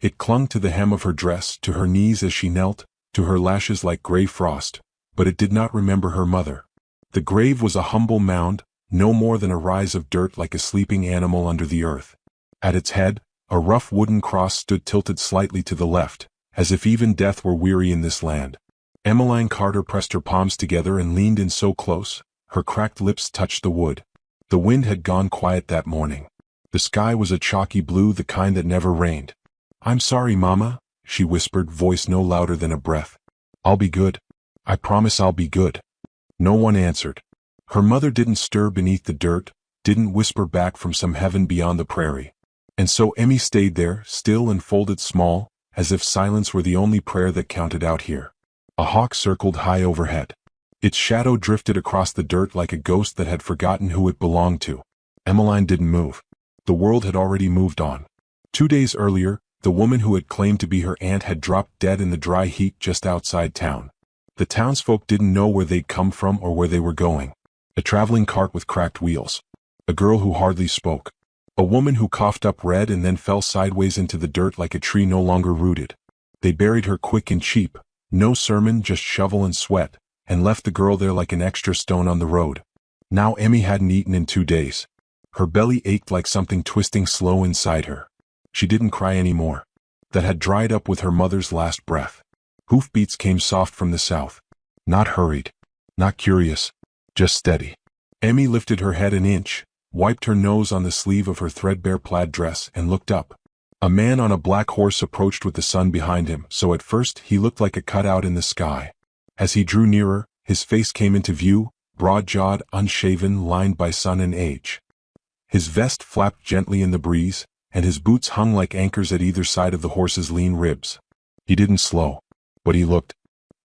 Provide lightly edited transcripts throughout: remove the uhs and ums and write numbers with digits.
It clung to the hem of her dress, to her knees as she knelt, to her lashes like gray frost, but it did not remember her mother. The grave was a humble mound, no more than a rise of dirt like a sleeping animal under the earth. At its head, a rough wooden cross stood tilted slightly to the left, as if even death were weary in this land. Emmeline Carter pressed her palms together and leaned in so close, her cracked lips touched the wood. The wind had gone quiet that morning. The sky was a chalky blue, the kind that never rained. "I'm sorry, Mama," she whispered, voice no louder than a breath. "I'll be good. I promise I'll be good." No one answered. Her mother didn't stir beneath the dirt, didn't whisper back from some heaven beyond the prairie. And so Emmy stayed there, still and folded small, as if silence were the only prayer that counted out here. A hawk circled high overhead. Its shadow drifted across the dirt like a ghost that had forgotten who it belonged to. Emmeline didn't move. The world had already moved on. 2 days earlier, the woman who had claimed to be her aunt had dropped dead in the dry heat just outside town. The townsfolk didn't know where they'd come from or where they were going. A traveling cart with cracked wheels. A girl who hardly spoke. A woman who coughed up red and then fell sideways into the dirt like a tree no longer rooted. They buried her quick and cheap, no sermon, just shovel and sweat, and left the girl there like an extra stone on the road. Now Emmy hadn't eaten in 2 days. Her belly ached like something twisting slow inside her. She didn't cry anymore. That had dried up with her mother's last breath. Hoofbeats came soft from the south. Not hurried. Not curious. Just steady. Emmy lifted her head an inch, wiped her nose on the sleeve of her threadbare plaid dress, and looked up. A man on a black horse approached with the sun behind him, so at first he looked like a cutout in the sky. As he drew nearer, his face came into view, broad-jawed, unshaven, lined by sun and age. His vest flapped gently in the breeze, and his boots hung like anchors at either side of the horse's lean ribs. He didn't slow, but he looked.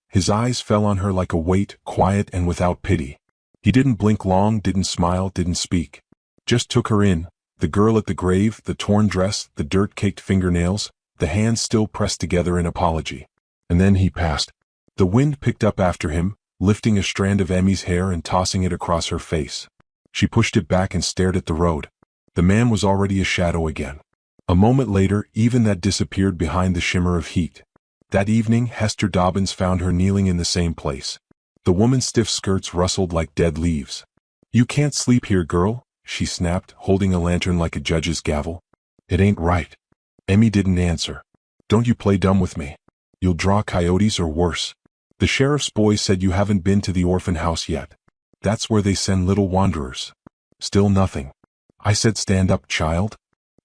His eyes fell on her like a weight, quiet and without pity. He didn't blink long, didn't smile, didn't speak. Just took her in, the girl at the grave, the torn dress, the dirt-caked fingernails, the hands still pressed together in apology. And then he passed. The wind picked up after him, lifting a strand of Emmy's hair and tossing it across her face. She pushed it back and stared at the road. The man was already a shadow again. A moment later, even that disappeared behind the shimmer of heat. That evening, Hester Dobbins found her kneeling in the same place. The woman's stiff skirts rustled like dead leaves. "You can't sleep here, girl," she snapped, holding a lantern like a judge's gavel. "It ain't right." Emmy didn't answer. "Don't you play dumb with me. You'll draw coyotes or worse. The sheriff's boy said you haven't been to the orphan house yet. That's where they send little wanderers." Still nothing. "I said stand up, child."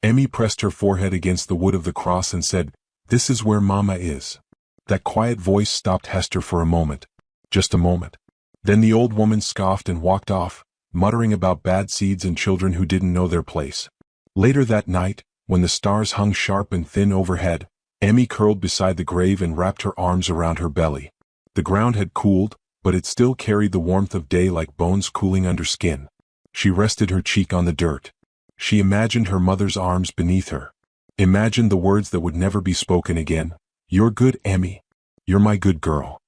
Emmy pressed her forehead against the wood of the cross and said, "This is where Mama is." That quiet voice stopped Hester for a moment. Just a moment. Then the old woman scoffed and walked off, muttering about bad seeds and children who didn't know their place. Later that night, when the stars hung sharp and thin overhead, Emmy curled beside the grave and wrapped her arms around her belly. The ground had cooled, but it still carried the warmth of day like bones cooling under skin. She rested her cheek on the dirt. She imagined her mother's arms beneath her. Imagined the words that would never be spoken again. "You're good, Emmy. You're my good girl."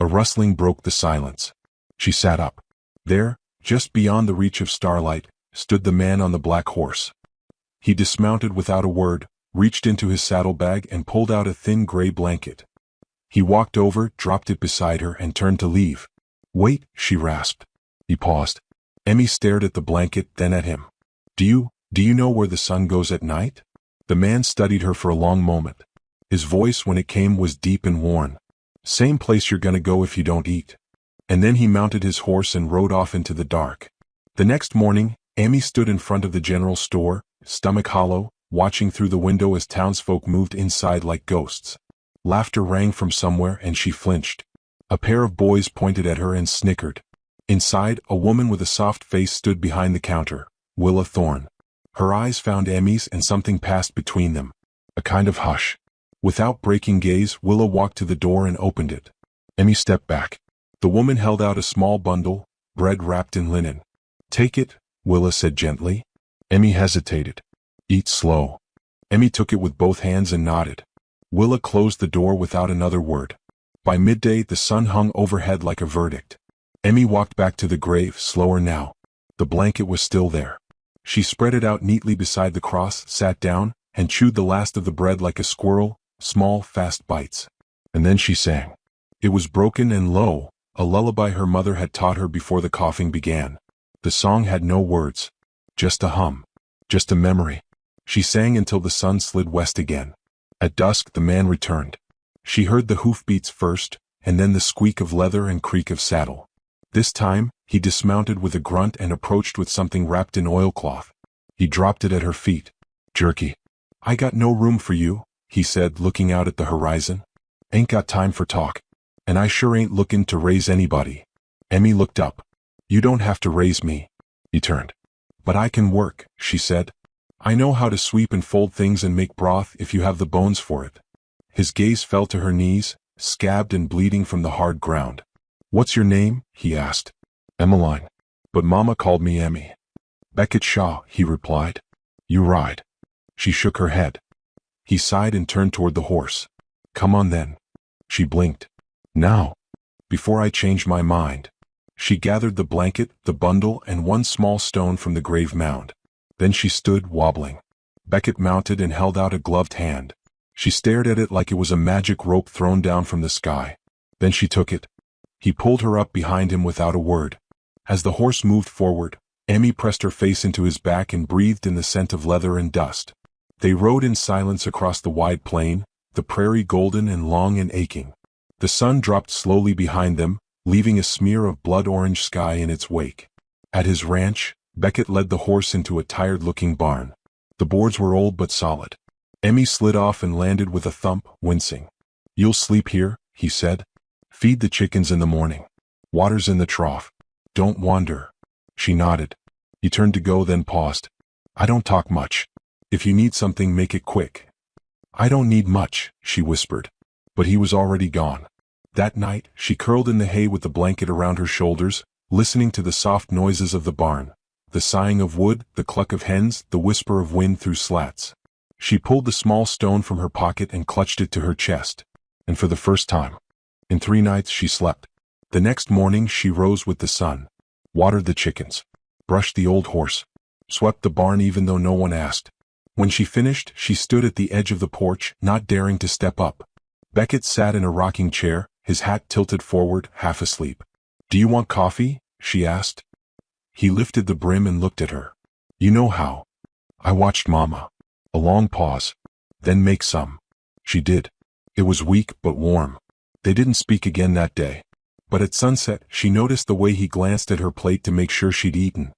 A rustling broke the silence. She sat up. There, just beyond the reach of starlight, stood the man on the black horse. He dismounted without a word, reached into his saddlebag and pulled out a thin gray blanket. He walked over, dropped it beside her, and turned to leave. "Wait," she rasped. He paused. Emmy stared at the blanket, then at him. Do you know where the sun goes at night?" The man studied her for a long moment. His voice, when it came, was deep and worn. "Same place you're gonna go if you don't eat." And then he mounted his horse and rode off into the dark. The next morning, Emmy stood in front of the general store, stomach hollow, watching through the window as townsfolk moved inside like ghosts. Laughter rang from somewhere and she flinched. A pair of boys pointed at her and snickered. Inside, a woman with a soft face stood behind the counter, Willa Thorne. Her eyes found Emmy's and something passed between them. A kind of hush. Without breaking gaze, Willa walked to the door and opened it. Emmy stepped back. The woman held out a small bundle, bread wrapped in linen. "Take it," Willa said gently. Emmy hesitated. "Eat slow." Emmy took it with both hands and nodded. Willa closed the door without another word. By midday, the sun hung overhead like a verdict. Emmy walked back to the grave, slower now. The blanket was still there. She spread it out neatly beside the cross, sat down, and chewed the last of the bread like a squirrel, small, fast bites. And then she sang. It was broken and low, a lullaby her mother had taught her before the coughing began. The song had no words. Just a hum. Just a memory. She sang until the sun slid west again. At dusk the man returned. She heard the hoofbeats first, and then the squeak of leather and creak of saddle. This time, he dismounted with a grunt and approached with something wrapped in oilcloth. He dropped it at her feet. Jerky. I got no room for you, he said, looking out at the horizon. Ain't got time for talk. And I sure ain't lookin' to raise anybody. Emmy looked up. You don't have to raise me. He turned. But I can work, she said. I know how to sweep and fold things and make broth if you have the bones for it. His gaze fell to her knees, scabbed and bleeding from the hard ground. What's your name? He asked. Emmeline. But Mama called me Emmy. Beckett Shaw, he replied. You ride. She shook her head. He sighed and turned toward the horse. Come on then. She blinked. Now. Before I change my mind. She gathered the blanket, the bundle, and one small stone from the grave mound. Then she stood, wobbling. Beckett mounted and held out a gloved hand. She stared at it like it was a magic rope thrown down from the sky. Then she took it. He pulled her up behind him without a word. As the horse moved forward, Emmy pressed her face into his back and breathed in the scent of leather and dust. They rode in silence across the wide plain, the prairie golden and long and aching. The sun dropped slowly behind them, leaving a smear of blood-orange sky in its wake. At his ranch, Beckett led the horse into a tired-looking barn. The boards were old but solid. Emmy slid off and landed with a thump, wincing. You'll sleep here, he said. Feed the chickens in the morning. Water's in the trough. Don't wander. She nodded. He turned to go, then paused. I don't talk much. If you need something, make it quick. I don't need much, she whispered. But he was already gone. That night, she curled in the hay with the blanket around her shoulders, listening to the soft noises of the barn, the sighing of wood, the cluck of hens, the whisper of wind through slats. She pulled the small stone from her pocket and clutched it to her chest. And for the first time, in 3 nights, she slept. The next morning, she rose with the sun, watered the chickens, brushed the old horse, swept the barn even though no one asked. When she finished, she stood at the edge of the porch, not daring to step up. Beckett sat in a rocking chair, his hat tilted forward, half asleep. Do you want coffee? She asked. He lifted the brim and looked at her. You know how. I watched Mama. A long pause. Then make some. She did. It was weak but warm. They didn't speak again that day. But at sunset, she noticed the way he glanced at her plate to make sure she'd eaten.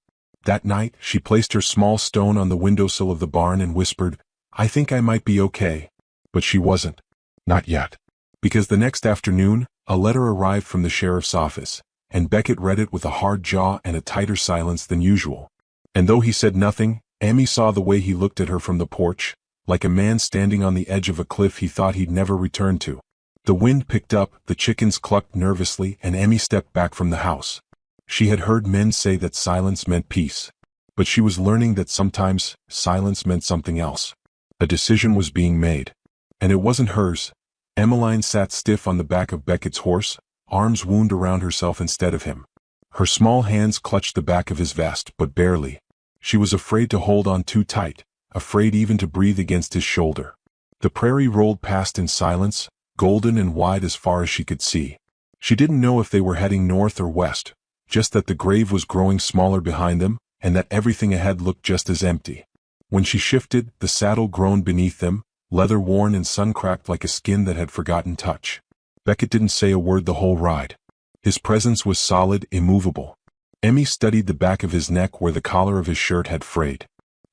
That night, she placed her small stone on the windowsill of the barn and whispered, I think I might be okay. But she wasn't. Not yet. Because the next afternoon, a letter arrived from the sheriff's office, and Beckett read it with a hard jaw and a tighter silence than usual. And though he said nothing, Emmy saw the way he looked at her from the porch, like a man standing on the edge of a cliff he thought he'd never return to. The wind picked up, the chickens clucked nervously, and Emmy stepped back from the house. She had heard men say that silence meant peace. But she was learning that sometimes, silence meant something else. A decision was being made. And it wasn't hers. Emmeline sat stiff on the back of Beckett's horse, arms wound around herself instead of him. Her small hands clutched the back of his vest, but barely. She was afraid to hold on too tight, afraid even to breathe against his shoulder. The prairie rolled past in silence, golden and wide as far as she could see. She didn't know if they were heading north or west, just that the grave was growing smaller behind them, and that everything ahead looked just as empty. When she shifted, the saddle groaned beneath them, leather worn and sun-cracked like a skin that had forgotten touch. Beckett didn't say a word the whole ride. His presence was solid, immovable. Emmy studied the back of his neck where the collar of his shirt had frayed.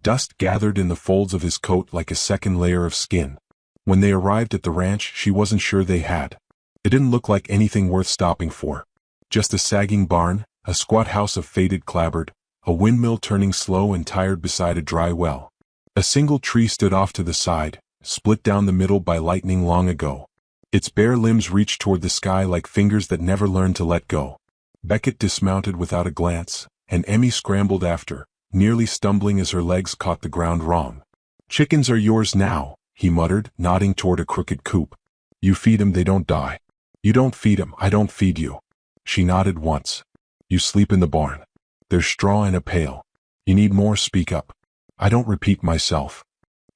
Dust gathered in the folds of his coat like a second layer of skin. When they arrived at the ranch, she wasn't sure they had. It didn't look like anything worth stopping for. Just a sagging barn, a squat house of faded clapboard, a windmill turning slow and tired beside a dry well. A single tree stood off to the side, split down the middle by lightning long ago. Its bare limbs reached toward the sky like fingers that never learned to let go. Beckett dismounted without a glance, and Emmy scrambled after, nearly stumbling as her legs caught the ground wrong. Chickens are yours now, he muttered, nodding toward a crooked coop. You feed 'em, they don't die. You don't feed 'em, I don't feed you. She nodded once. You sleep in the barn. There's straw and a pail. You need more, speak up. I don't repeat myself.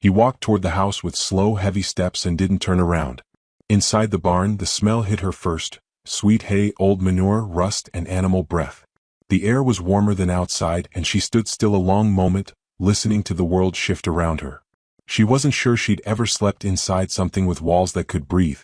He walked toward the house with slow, heavy steps and didn't turn around. Inside the barn, the smell hit her first: sweet hay, old manure, rust, and animal breath. The air was warmer than outside, and she stood still a long moment, listening to the world shift around her. She wasn't sure she'd ever slept inside something with walls that could breathe.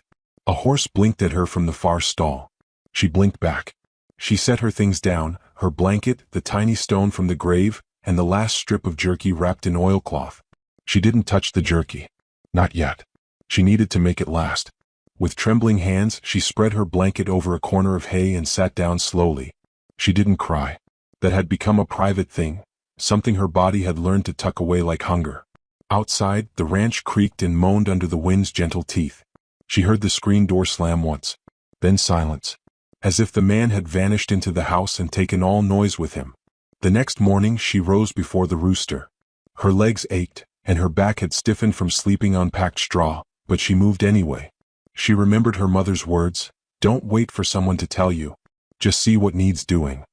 A horse blinked at her from the far stall. She blinked back. She set her things down: her blanket, the tiny stone from the grave, and the last strip of jerky wrapped in oilcloth. She didn't touch the jerky. Not yet. She needed to make it last. With trembling hands, she spread her blanket over a corner of hay and sat down slowly. She didn't cry. That had become a private thing, something her body had learned to tuck away like hunger. Outside, the ranch creaked and moaned under the wind's gentle teeth. She heard the screen door slam once. Then silence. As if the man had vanished into the house and taken all noise with him. The next morning she rose before the rooster. Her legs ached, and her back had stiffened from sleeping on packed straw, but she moved anyway. She remembered her mother's words: "Don't wait for someone to tell you. Just see what needs doing."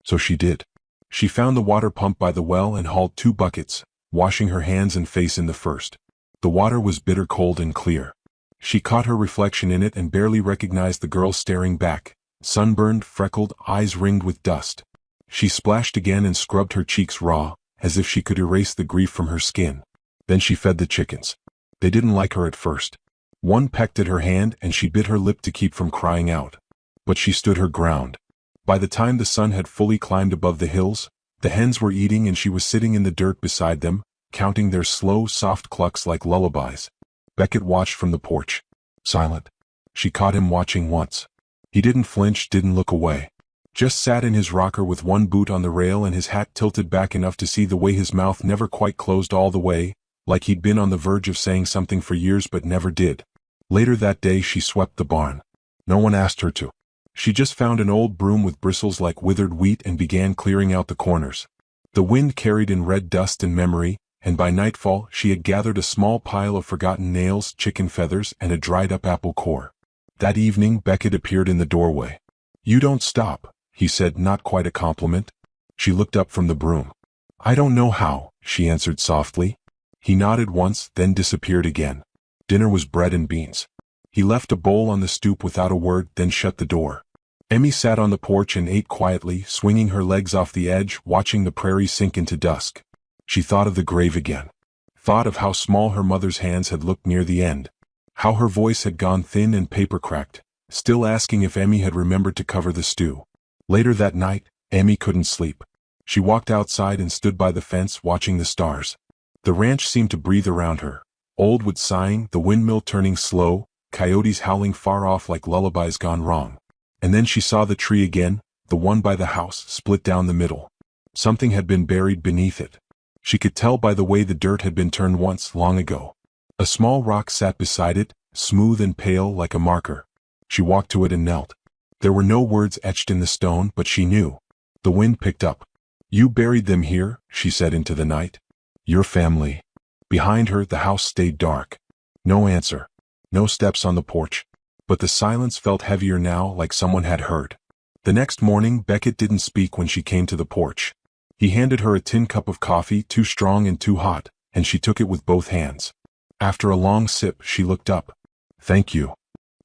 So she did. She found the water pump by the well and hauled 2 buckets, washing her hands and face in the first. The water was bitter cold and clear. She caught her reflection in it and barely recognized the girl staring back, sunburned, freckled, eyes ringed with dust. She splashed again and scrubbed her cheeks raw, as if she could erase the grief from her skin. Then she fed the chickens. They didn't like her at first. One pecked at her hand and she bit her lip to keep from crying out. But she stood her ground. By the time the sun had fully climbed above the hills, the hens were eating and she was sitting in the dirt beside them, counting their slow, soft clucks like lullabies. Beckett watched from the porch. Silent. She caught him watching once. He didn't flinch, didn't look away. Just sat in his rocker with one boot on the rail and his hat tilted back enough to see the way his mouth never quite closed all the way, like he'd been on the verge of saying something for years but never did. Later that day she swept the barn. No one asked her to. She just found an old broom with bristles like withered wheat and began clearing out the corners. The wind carried in red dust and memory, and by nightfall she had gathered a small pile of forgotten nails, chicken feathers, and a dried-up apple core. That evening Beckett appeared in the doorway. "You don't stop," he said, not quite a compliment. She looked up from the broom. "I don't know how," she answered softly. He nodded once, then disappeared again. Dinner was bread and beans. He left a bowl on the stoop without a word, then shut the door. Emmy sat on the porch and ate quietly, swinging her legs off the edge, watching the prairie sink into dusk. She thought of the grave again. Thought of how small her mother's hands had looked near the end. How her voice had gone thin and paper-cracked, still asking if Emmy had remembered to cover the stew. Later that night, Emmy couldn't sleep. She walked outside and stood by the fence watching the stars. The ranch seemed to breathe around her. Oldwood sighing, the windmill turning slow, coyotes howling far off like lullabies gone wrong. And then she saw the tree again, the one by the house, split down the middle. Something had been buried beneath it. She could tell by the way the dirt had been turned once, long ago. A small rock sat beside it, smooth and pale like a marker. She walked to it and knelt. There were no words etched in the stone, but she knew. The wind picked up. "You buried them here," she said into the night. "Your family." Behind her, the house stayed dark. No answer. No steps on the porch. But the silence felt heavier now, like someone had heard. The next morning, Beckett didn't speak when she came to the porch. He handed her a tin cup of coffee, too strong and too hot, and she took it with both hands. After a long sip, she looked up. "Thank you."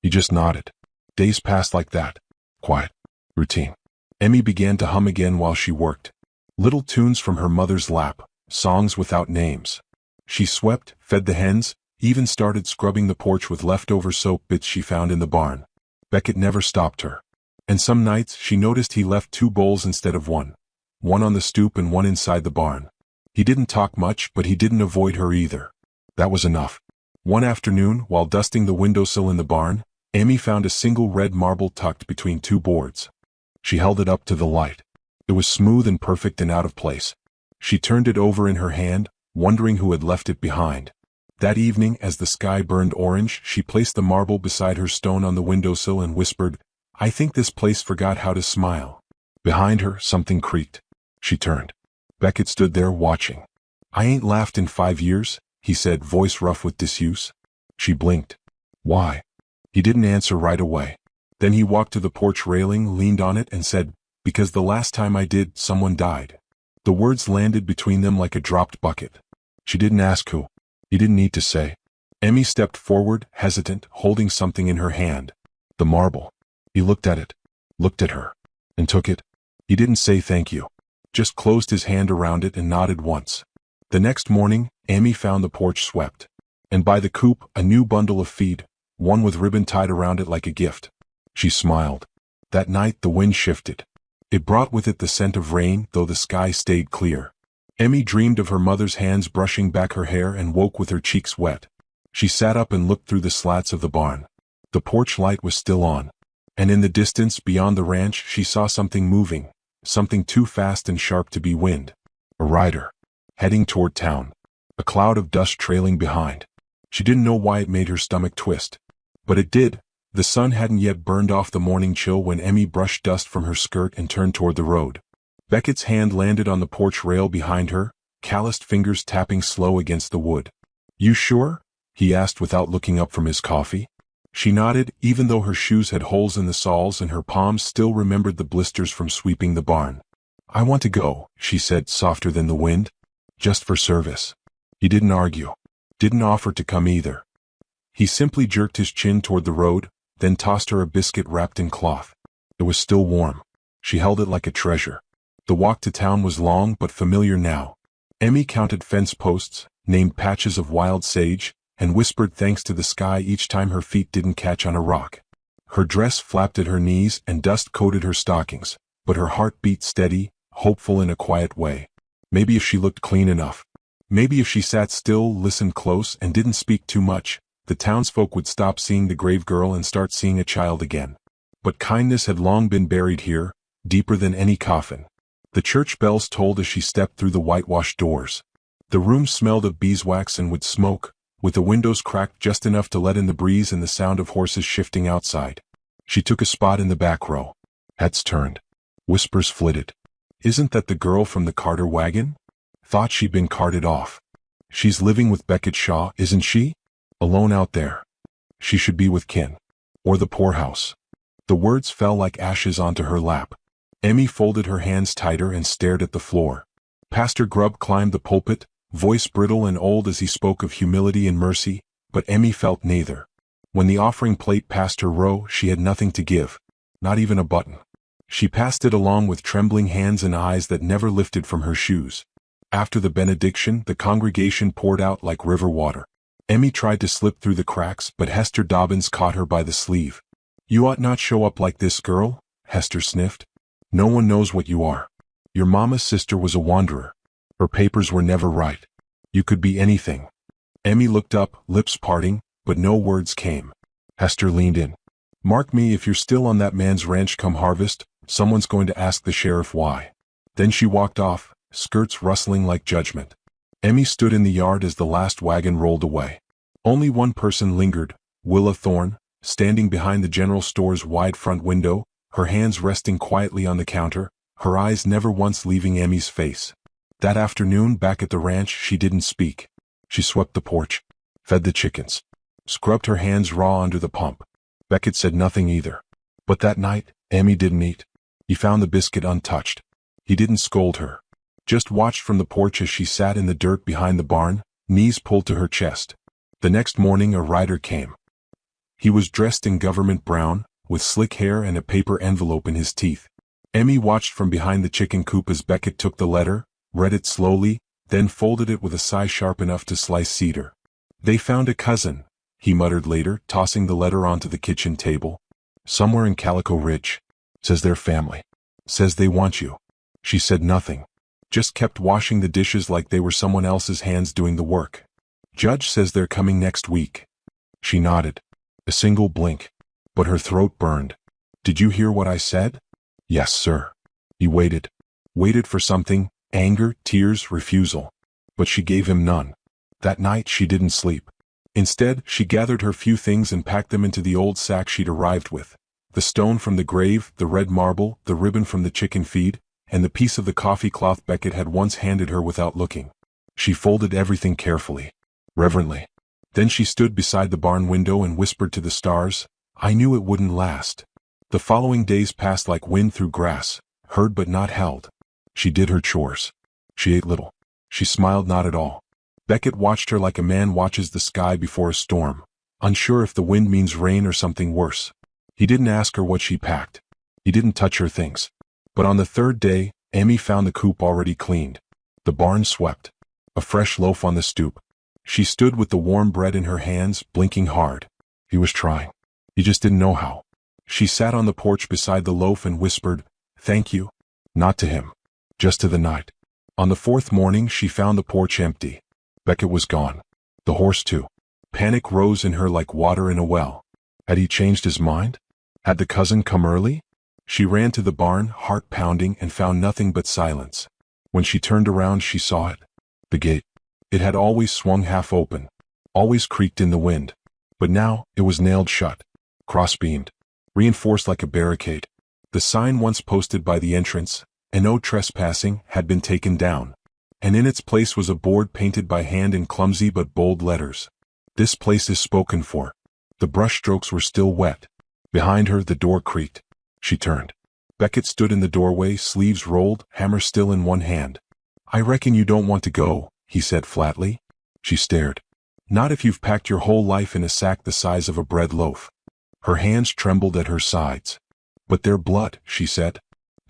He just nodded. Days passed like that. Quiet. Routine. Emmy began to hum again while she worked. Little tunes from her mother's lap, songs without names. She swept, fed the hens, even started scrubbing the porch with leftover soap bits she found in the barn. Beckett never stopped her. And some nights she noticed he left 2 bowls instead of one. One on the stoop and one inside the barn. He didn't talk much, but he didn't avoid her either. That was enough. One afternoon, while dusting the windowsill in the barn, Emmy found a single red marble tucked between 2 boards. She held it up to the light. It was smooth and perfect and out of place. She turned it over in her hand, wondering who had left it behind. That evening, as the sky burned orange, she placed the marble beside her stone on the windowsill and whispered, "I think this place forgot how to smile." Behind her, something creaked. She turned. Beckett stood there watching. "I ain't laughed in 5 years, he said, voice rough with disuse. She blinked. "Why?" He didn't answer right away. Then he walked to the porch railing, leaned on it, and said, "Because the last time I did, someone died." The words landed between them like a dropped bucket. She didn't ask who. You didn't need to say. Emmy stepped forward, hesitant, holding something in her hand. The marble. He looked at it, looked at her, and took it. He didn't say thank you. Just closed his hand around it and nodded once. The next morning, Emmy found the porch swept. And by the coop, a new bundle of feed, one with ribbon tied around it like a gift. She smiled. That night the wind shifted. It brought with it the scent of rain, though the sky stayed clear. Emmy dreamed of her mother's hands brushing back her hair and woke with her cheeks wet. She sat up and looked through the slats of the barn. The porch light was still on. And in the distance, beyond the ranch, she saw something moving, something too fast and sharp to be wind. A rider. Heading toward town. A cloud of dust trailing behind. She didn't know why it made her stomach twist. But it did. The sun hadn't yet burned off the morning chill when Emmy brushed dust from her skirt and turned toward the road. Beckett's hand landed on the porch rail behind her, calloused fingers tapping slow against the wood. You sure? He asked without looking up from his coffee. She nodded, even though her shoes had holes in the soles and her palms still remembered the blisters from sweeping the barn. I want to go, she said, softer than the wind. Just for service. He didn't argue. Didn't offer to come either. He simply jerked his chin toward the road, then tossed her a biscuit wrapped in cloth. It was still warm. She held it like a treasure. The walk to town was long but familiar now. Emmy counted fence posts, named patches of wild sage, and whispered thanks to the sky each time her feet didn't catch on a rock. Her dress flapped at her knees and dust coated her stockings, but her heart beat steady, hopeful in a quiet way. Maybe if she looked clean enough. Maybe if she sat still, listened close, and didn't speak too much, the townsfolk would stop seeing the grave girl and start seeing a child again. But kindness had long been buried here, deeper than any coffin. The church bells tolled as she stepped through the whitewashed doors. The room smelled of beeswax and wood smoke, with the windows cracked just enough to let in the breeze and the sound of horses shifting outside. She took a spot in the back row. Heads turned. Whispers flitted. Isn't that the girl from the Carter wagon? Thought she'd been carted off. She's living with Beckett Shaw, isn't she? Alone out there. She should be with kin. Or the poorhouse. The words fell like ashes onto her lap. Emmy folded her hands tighter and stared at the floor. Pastor Grubb climbed the pulpit, voice brittle and old as he spoke of humility and mercy, but Emmy felt neither. When the offering plate passed her row, she had nothing to give. Not even a button. She passed it along with trembling hands and eyes that never lifted from her shoes. After the benediction, the congregation poured out like river water. Emmy tried to slip through the cracks, but Hester Dobbins caught her by the sleeve. You ought not show up like this, girl, Hester sniffed. No one knows what you are. Your mama's sister was a wanderer. Her papers were never right. You could be anything. Emmy looked up, lips parting, but no words came. Hester leaned in. Mark me, if you're still on that man's ranch come harvest, someone's going to ask the sheriff why. Then she walked off, skirts rustling like judgment. Emmy stood in the yard as the last wagon rolled away. Only one person lingered, Willa Thorne, standing behind the general store's wide front window, her hands resting quietly on the counter, her eyes never once leaving Emmy's face. That afternoon back at the ranch she didn't speak. She swept the porch, fed the chickens, scrubbed her hands raw under the pump. Beckett said nothing either. But that night, Emmy didn't eat. He found the biscuit untouched. He didn't scold her. Just watched from the porch as she sat in the dirt behind the barn, knees pulled to her chest. The next morning a rider came. He was dressed in government brown, with slick hair and a paper envelope in his teeth. Emmy watched from behind the chicken coop as Beckett took the letter, read it slowly, then folded it with a sigh sharp enough to slice cedar. They found a cousin, he muttered later, tossing the letter onto the kitchen table. Somewhere in Calico Ridge. Says they're family. Says they want you. She said nothing. Just kept washing the dishes like they were someone else's hands doing the work. Judge says they're coming next week. She nodded. A single blink. But her throat burned. Did you hear what I said? Yes, sir. He waited. Waited for something, anger, tears, refusal. But she gave him none. That night she didn't sleep. Instead, she gathered her few things and packed them into the old sack she'd arrived with. The stone from the grave, the red marble, the ribbon from the chicken feed, and the piece of the coffee cloth Beckett had once handed her without looking. She folded everything carefully, reverently. Then she stood beside the barn window and whispered to the stars, I knew it wouldn't last. The following days passed like wind through grass, heard but not held. She did her chores. She ate little. She smiled not at all. Beckett watched her like a man watches the sky before a storm, unsure if the wind means rain or something worse. He didn't ask her what she packed. He didn't touch her things. But on the third day, Emmy found the coop already cleaned. The barn swept. A fresh loaf on the stoop. She stood with the warm bread in her hands, blinking hard. He was trying. He just didn't know how. She sat on the porch beside the loaf and whispered, "Thank you." Not to him. Just to the night. On the fourth morning, she found the porch empty. Beckett was gone. The horse too. Panic rose in her like water in a well. Had he changed his mind? Had the cousin come early? She ran to the barn, heart pounding, and found nothing but silence. When she turned around, she saw it. The gate. It had always swung half open, always creaked in the wind. But now, it was nailed shut, cross-beamed, reinforced like a barricade. The sign once posted by the entrance, "And no trespassing," had been taken down. And in its place was a board painted by hand in clumsy but bold letters. "This place is spoken for." The brushstrokes were still wet. Behind her, the door creaked. She turned. Beckett stood in the doorway, sleeves rolled, hammer still in one hand. "I reckon you don't want to go," he said flatly. She stared. "Not if you've packed your whole life in a sack the size of a bread loaf." Her hands trembled at her sides. "But they're blood," she said.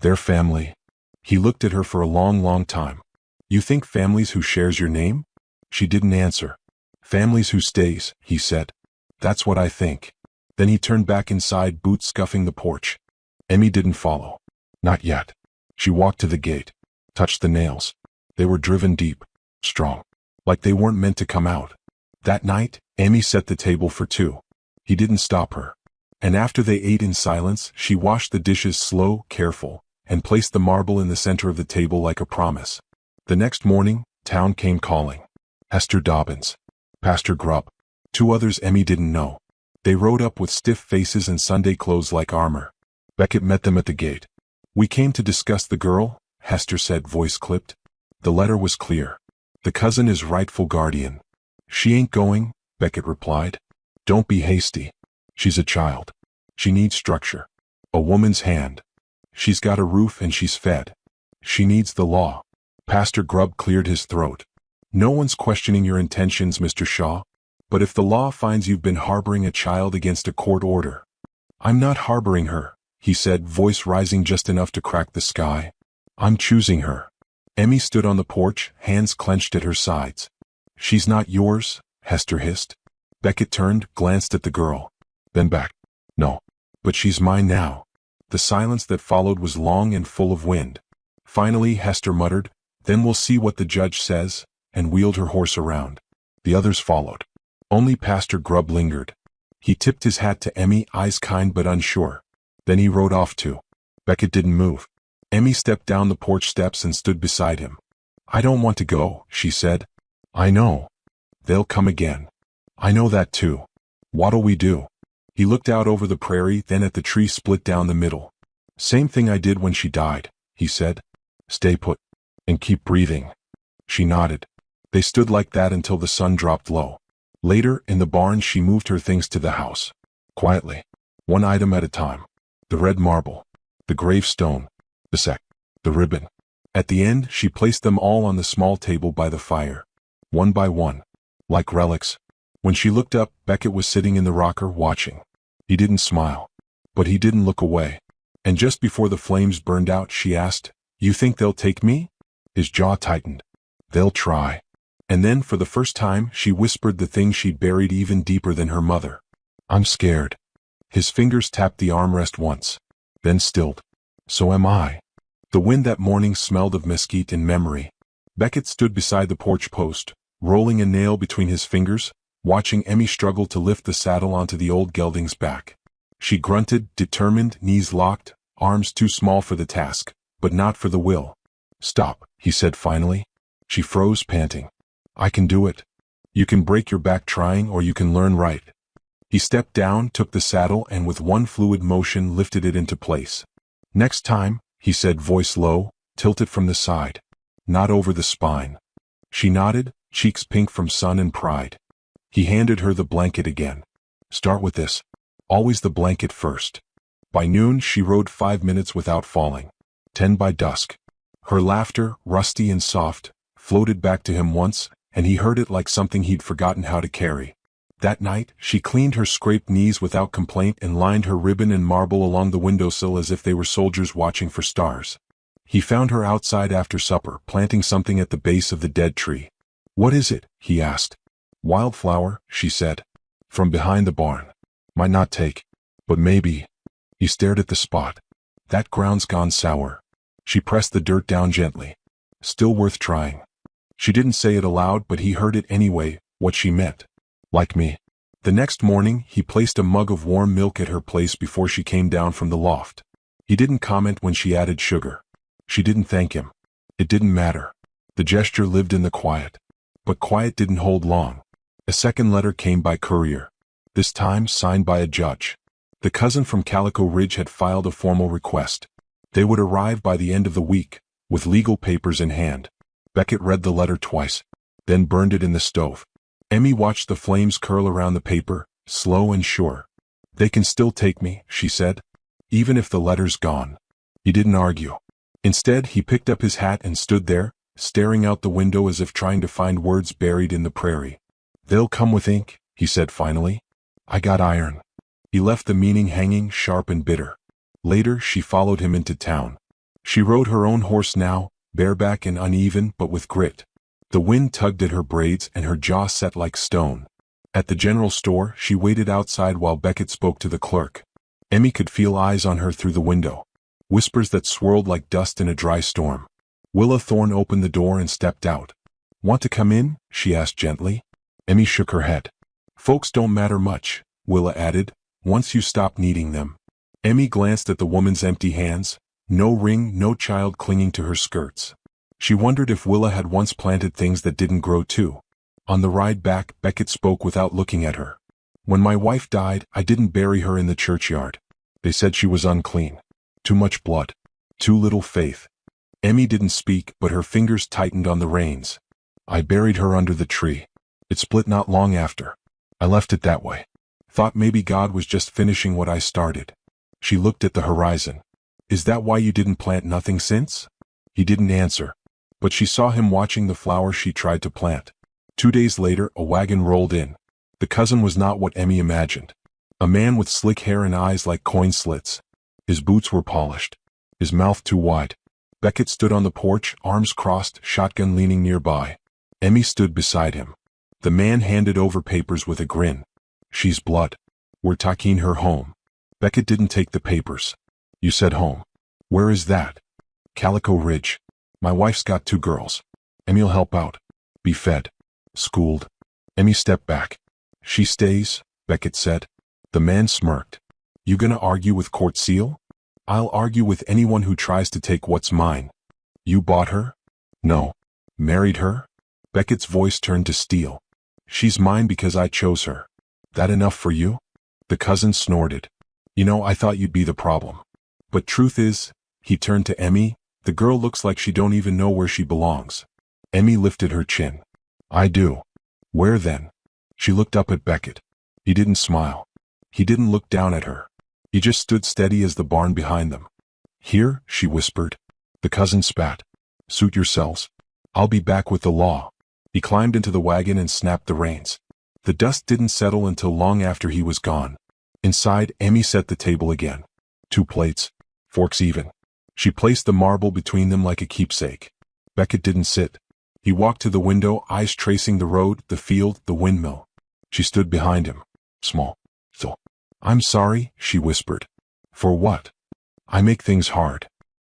"They're family." He looked at her for a long, long time. "You think families who shares your name?" She didn't answer. "Families who stays," he said. "That's what I think." Then he turned back inside, boots scuffing the porch. Emmy didn't follow. Not yet. She walked to the gate, touched the nails. They were driven deep, strong, like they weren't meant to come out. That night, Emmy set the table for two. He didn't stop her. And after they ate in silence, she washed the dishes slow, careful, and placed the marble in the center of the table like a promise. The next morning, town came calling. Hester Dobbins, Pastor Grubb, two others Emmy didn't know. They rode up with stiff faces and Sunday clothes like armor. Beckett met them at the gate. "We came to discuss the girl," Hester said, voice clipped. The letter was clear. "The cousin is rightful guardian." "She ain't going," Beckett replied. "Don't be hasty. She's a child. She needs structure. A woman's hand. She's got a roof and she's fed. She needs the law." Pastor Grubb cleared his throat. "No one's questioning your intentions, Mr. Shaw. But if the law finds you've been harboring a child against a court order—" "I'm not harboring her," he said, voice rising just enough to crack the sky. "I'm choosing her." Emmy stood on the porch, hands clenched at her sides. "She's not yours," Hester hissed. Beckett turned, glanced at the girl. Then back. "No. But she's mine now." The silence that followed was long and full of wind. Finally, Hester muttered, "Then we'll see what the judge says," and wheeled her horse around. The others followed. Only Pastor Grubb lingered. He tipped his hat to Emmy, eyes kind but unsure. Then he rode off too. Beckett didn't move. Emmy stepped down the porch steps and stood beside him. "I don't want to go," she said. "I know. They'll come again. I know that too. What'll we do?" He looked out over the prairie, then at the tree split down the middle. "Same thing I did when she died," he said. "Stay put. And keep breathing." She nodded. They stood like that until the sun dropped low. Later, in the barn, she moved her things to the house. Quietly. One item at a time. The red marble. The gravestone. The sack. The ribbon. At the end, she placed them all on the small table by the fire. One by one. Like relics. When she looked up, Beckett was sitting in the rocker, watching. He didn't smile. But he didn't look away. And just before the flames burned out, she asked, "You think they'll take me?" His jaw tightened. "They'll try." And then, for the first time, she whispered the thing she'd buried even deeper than her mother. "I'm scared." His fingers tapped the armrest once. Then stilled. "So am I." The wind that morning smelled of mesquite and memory. Beckett stood beside the porch post, rolling a nail between his fingers, watching Emmy struggle to lift the saddle onto the old gelding's back. She grunted, determined, knees locked, arms too small for the task, but not for the will. "Stop," he said finally. She froze, panting. "I can do it. You can break your back trying, or you can learn right." He stepped down, took the saddle, and with one fluid motion lifted it into place. "Next time," he said, voice low, "tilt it from the side. Not over the spine." She nodded, cheeks pink from sun and pride. He handed her the blanket again. "Start with this. Always the blanket first." By noon, she rode 5 minutes without falling. 10 by dusk. Her laughter, rusty and soft, floated back to him once, and he heard it like something he'd forgotten how to carry. That night, she cleaned her scraped knees without complaint and lined her ribbon and marble along the windowsill as if they were soldiers watching for stars. He found her outside after supper, planting something at the base of the dead tree. "What is it?" he asked. "Wildflower," she said. "From behind the barn. Might not take. But maybe." He stared at the spot. "That ground's gone sour." She pressed the dirt down gently. "Still worth trying." She didn't say it aloud, but he heard it anyway, what she meant. "Like me." The next morning, he placed a mug of warm milk at her place before she came down from the loft. He didn't comment when she added sugar. She didn't thank him. It didn't matter. The gesture lived in the quiet. But quiet didn't hold long. A second letter came by courier. This time signed by a judge. The cousin from Calico Ridge had filed a formal request. They would arrive by the end of the week, with legal papers in hand. Beckett read the letter twice, then burned it in the stove. Emmy watched the flames curl around the paper, slow and sure. "They can still take me," she said. "Even if the letter's gone." He didn't argue. Instead, he picked up his hat and stood there, staring out the window as if trying to find words buried in the prairie. "They'll come with ink," he said finally. "I got iron." He left the meaning hanging, sharp and bitter. Later, she followed him into town. She rode her own horse now, bareback and uneven but with grit. The wind tugged at her braids and her jaw set like stone. At the general store, she waited outside while Beckett spoke to the clerk. Emmy could feel eyes on her through the window. Whispers that swirled like dust in a dry storm. Willa Thorne opened the door and stepped out. "Want to come in?" she asked gently. Emmy shook her head. "Folks don't matter much," Willa added, "once you stop needing them." Emmy glanced at the woman's empty hands. No ring, no child clinging to her skirts. She wondered if Willa had once planted things that didn't grow too. On the ride back, Beckett spoke without looking at her. "When my wife died, I didn't bury her in the churchyard. They said she was unclean. Too much blood. Too little faith." Emmy didn't speak, but her fingers tightened on the reins. "I buried her under the tree. It split not long after. I left it that way. Thought maybe God was just finishing what I started." She looked at the horizon. "Is that why you didn't plant nothing since?" He didn't answer. But she saw him watching the flowers she tried to plant. 2 days later, a wagon rolled in. The cousin was not what Emmy imagined. A man with slick hair and eyes like coin slits. His boots were polished. His mouth too wide. Beckett stood on the porch, arms crossed, shotgun leaning nearby. Emmy stood beside him. The man handed over papers with a grin. "She's blood. We're taking her home." Beckett didn't take the papers. "You said home. Where is that?" "Calico Ridge. My wife's got 2 girls. Emmy'll help out. Be fed. Schooled." Emmy stepped back. "She stays," Beckett said. The man smirked. "You gonna argue with Court Seal?" "I'll argue with anyone who tries to take what's mine." "You bought her?" "No." "Married her?" Beckett's voice turned to steel. "She's mine because I chose her." "That enough for you?" The cousin snorted. "You know, I thought you'd be the problem. But truth is," he turned to Emmy, "the girl looks like she don't even know where she belongs." Emmy lifted her chin. "I do." "Where then?" She looked up at Beckett. He didn't smile. He didn't look down at her. He just stood steady as the barn behind them. "Here," she whispered. The cousin spat. "Suit yourselves. I'll be back with the law." He climbed into the wagon and snapped the reins. The dust didn't settle until long after he was gone. Inside, Emmy set the table again. 2 plates. Forks even. She placed the marble between them like a keepsake. Beckett didn't sit. He walked to the window, eyes tracing the road, the field, the windmill. She stood behind him. Small. So. "I'm sorry," she whispered. "For what?" "I make things hard."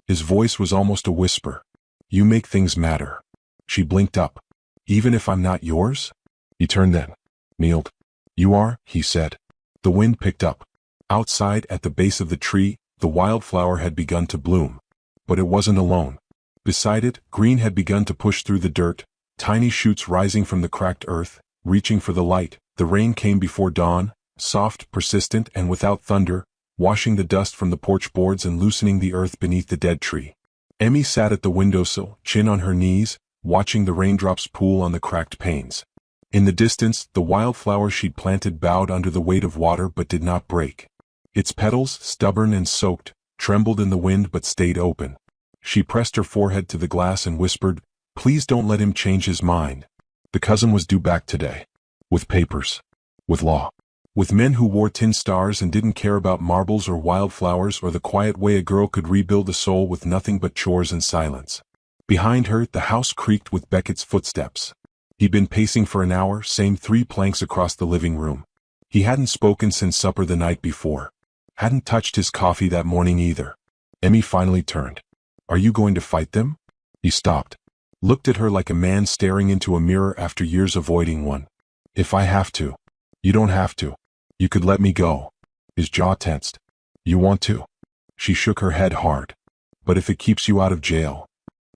His voice was almost a whisper. "You make things matter." She blinked up. "Even if I'm not yours?" He turned then. Kneeled. "You are," he said. The wind picked up. Outside, at the base of the tree, the wildflower had begun to bloom. But it wasn't alone. Beside it, green had begun to push through the dirt, tiny shoots rising from the cracked earth, reaching for the light. The rain came before dawn, soft, persistent, and without thunder, washing the dust from the porch boards and loosening the earth beneath the dead tree. Emmy sat at the windowsill, chin on her knees, watching the raindrops pool on the cracked panes. In the distance, the wildflower she'd planted bowed under the weight of water but did not break. Its petals, stubborn and soaked, trembled in the wind but stayed open. She pressed her forehead to the glass and whispered, "Please don't let him change his mind." The cousin was due back today. With papers. With law. With men who wore tin stars and didn't care about marbles or wildflowers or the quiet way a girl could rebuild a soul with nothing but chores and silence. Behind her, the house creaked with Beckett's footsteps. He'd been pacing for an hour, same 3 planks across the living room. He hadn't spoken since supper the night before. Hadn't touched his coffee that morning either. Emmy finally turned. Are you going to fight them? He stopped. Looked at her like a man staring into a mirror after years avoiding one. If I have to. You don't have to. You could let me go. His jaw tensed. You want to? She shook her head hard. But if it keeps you out of jail.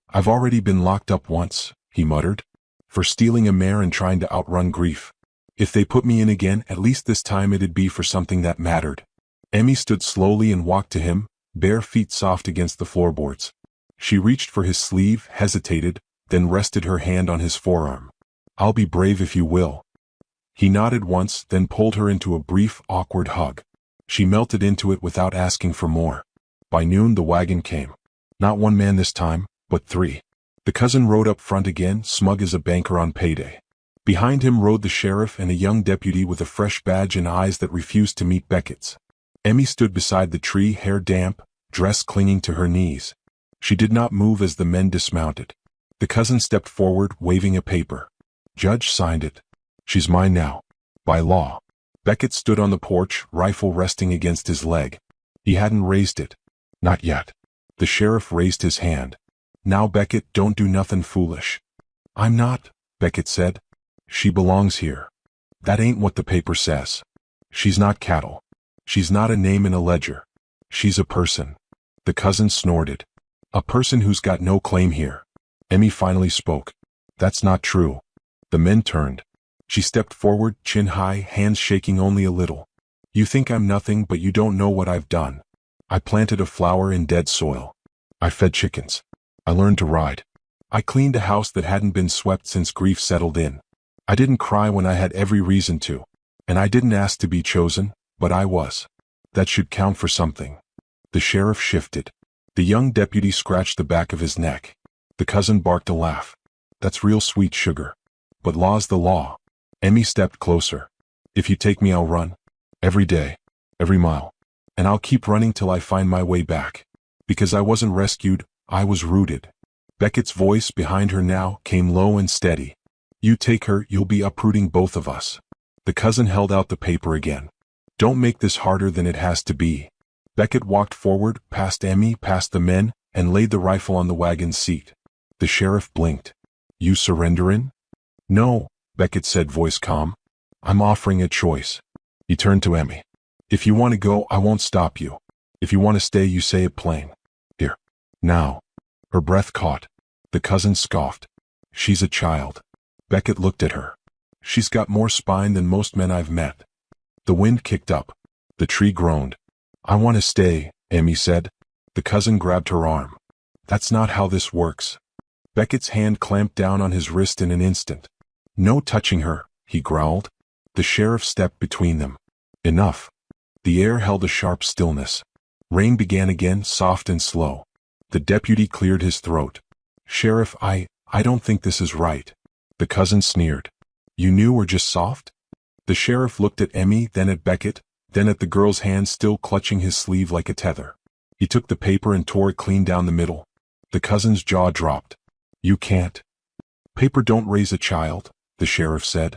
I've already been locked up once, he muttered. For stealing a mare and trying to outrun grief. If they put me in again, at least this time it'd be for something that mattered. Emmy stood slowly and walked to him, bare feet soft against the floorboards. She reached for his sleeve, hesitated, then rested her hand on his forearm. I'll be brave if you will. He nodded once, then pulled her into a brief, awkward hug. She melted into it without asking for more. By noon the wagon came. Not 1 man this time, but 3. The cousin rode up front again, smug as a banker on payday. Behind him rode the sheriff and a young deputy with a fresh badge and eyes that refused to meet Beckett's. Emmy stood beside the tree, hair damp, dress clinging to her knees. She did not move as the men dismounted. The cousin stepped forward, waving a paper. Judge signed it. She's mine now. By law. Beckett stood on the porch, rifle resting against his leg. He hadn't raised it. Not yet. The sheriff raised his hand. Now Beckett, don't do nothing foolish. I'm not, Beckett said. She belongs here. That ain't what the paper says. She's not cattle. She's not a name in a ledger. She's a person. The cousin snorted. A person who's got no claim here. Emmy finally spoke. That's not true. The men turned. She stepped forward, chin high, hands shaking only a little. You think I'm nothing, but you don't know what I've done. I planted a flower in dead soil. I fed chickens. I learned to ride. I cleaned a house that hadn't been swept since grief settled in. I didn't cry when I had every reason to. And I didn't ask to be chosen, but I was. That should count for something. The sheriff shifted. The young deputy scratched the back of his neck. The cousin barked a laugh. That's real sweet, sugar. But law's the law. Emmy stepped closer. If you take me, I'll run. Every day. Every mile. And I'll keep running till I find my way back. Because I wasn't rescued, I was rooted. Beckett's voice behind her now came low and steady. You take her, you'll be uprooting both of us. The cousin held out the paper again. Don't make this harder than it has to be. Beckett walked forward, past Emmy, past the men, and laid the rifle on the wagon's seat. The sheriff blinked. You surrenderin'? No, Beckett said, voice calm. I'm offering a choice. He turned to Emmy. If you want to go, I won't stop you. If you want to stay, you say it plain. Here. Now. Her breath caught. The cousin scoffed. She's a child. Beckett looked at her. She's got more spine than most men I've met. The wind kicked up. The tree groaned. I want to stay, Emmy said. The cousin grabbed her arm. That's not how this works. Beckett's hand clamped down on his wrist in an instant. No touching her, he growled. The sheriff stepped between them. Enough. The air held a sharp stillness. Rain began again, soft and slow. The deputy cleared his throat. Sheriff, I don't think this is right. The cousin sneered. You knew or just soft? The sheriff looked at Emmy, then at Beckett, then at the girl's hand still clutching his sleeve like a tether. He took the paper and tore it clean down the middle. The cousin's jaw dropped. You can't. Paper don't raise a child, the sheriff said.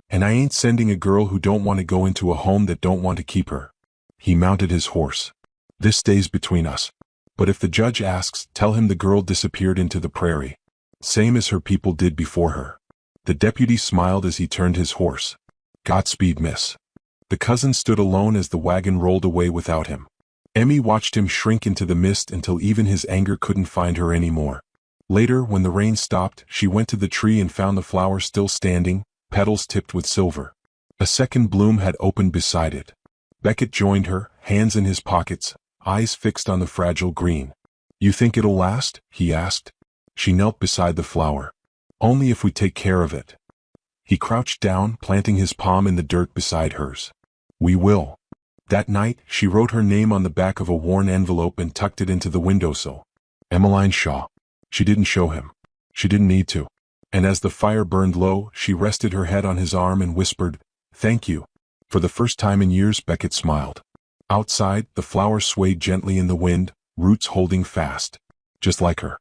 And I ain't sending a girl who don't want to go into a home that don't want to keep her. He mounted his horse. This stays between us. But if the judge asks, tell him the girl disappeared into the prairie. Same as her people did before her. The deputy smiled as he turned his horse. Godspeed, miss. The cousin stood alone as the wagon rolled away without him. Emmy watched him shrink into the mist until even his anger couldn't find her anymore. Later, when the rain stopped, she went to the tree and found the flower still standing, petals tipped with silver. A second bloom had opened beside it. Beckett joined her, hands in his pockets, eyes fixed on the fragile green. You think it'll last? He asked. She knelt beside the flower. Only if we take care of it. He crouched down, planting his palm in the dirt beside hers. We will. That night, she wrote her name on the back of a worn envelope and tucked it into the windowsill. Emmeline Shaw. She didn't show him. She didn't need to. And as the fire burned low, she rested her head on his arm and whispered, "Thank you." For the first time in years, Beckett smiled. Outside, the flowers swayed gently in the wind, roots holding fast. Just like her.